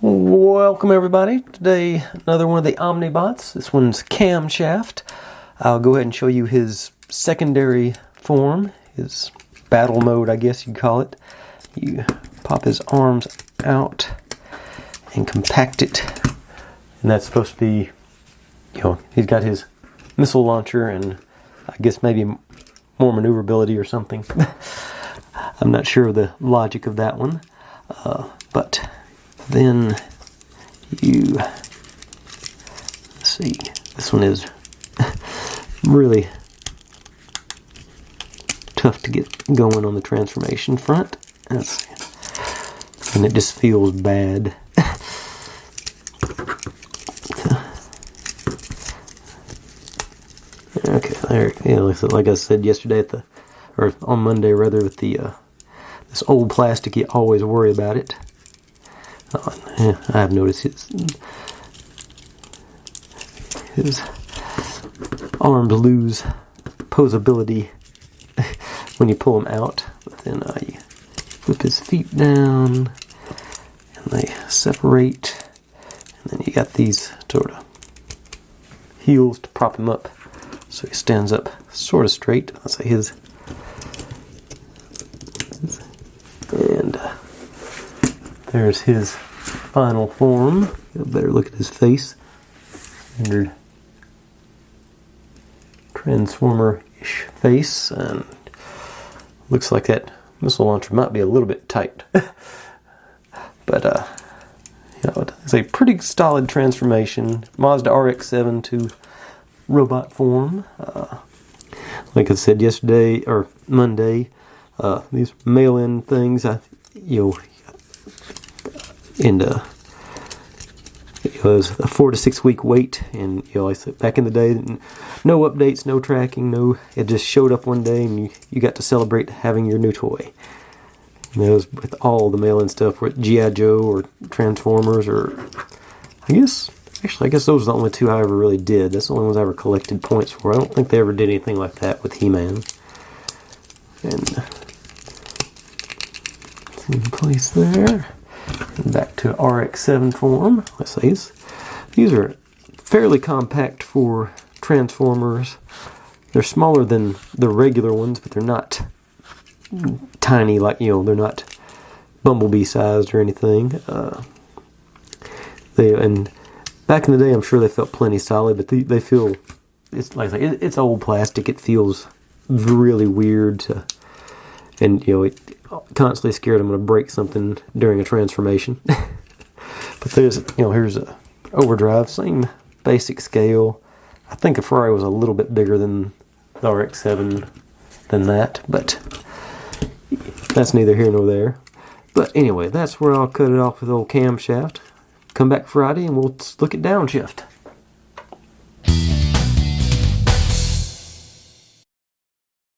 Welcome everybody. Today another one of the Omnibots. This one's Camshaft. I'll go ahead and show you his secondary form, his battle mode I guess you'd call it. You pop his arms out and compact it, and that's supposed to be, he's got his missile launcher and I guess maybe more maneuverability or something. I'm not sure of the logic of that one, but then let's see, this one is really tough to get going on the transformation front, and it just feels bad. Okay, there. Like I said yesterday or on Monday rather, with this old plastic, you always worry about it. I have noticed his arms lose posability when you pull them out. But then you flip his feet down, and they separate, and then you got these sort of heels to prop him up, so he stands up sort of straight. Let's say his, and there's his final form. Get a better look at his face. Standard Transformer-ish face, and looks like that missile launcher might be a little bit tight. But it's a pretty solid transformation. Mazda RX-7 to robot form. Like I said yesterday or Monday, these mail-in things, it was a 4 to 6 week wait, and like I said, back in the day, no updates, no tracking, it just showed up one day, and you got to celebrate having your new toy. And it was with all the mail-in stuff, with G.I. Joe or Transformers, or I guess those are the only two I ever really did. That's the only ones I ever collected points for. I don't think they ever did anything like that with He-Man. And in place there. And back to RX-7 form. Let's say these are fairly compact for Transformers. They're smaller than the regular ones, but they're not tiny, like, they're not Bumblebee sized or anything. And back in the day, I'm sure they felt plenty solid, but they feel, it's like it's old plastic. It feels really weird and it constantly scared I'm going to break something during a transformation. But there's, here's a overdrive, same basic scale. I think a Ferrari was a little bit bigger than the RX-7 than that, but that's neither here nor there. But anyway, that's where I'll cut it off with old Camshaft. Come back Friday and we'll look at Downshift.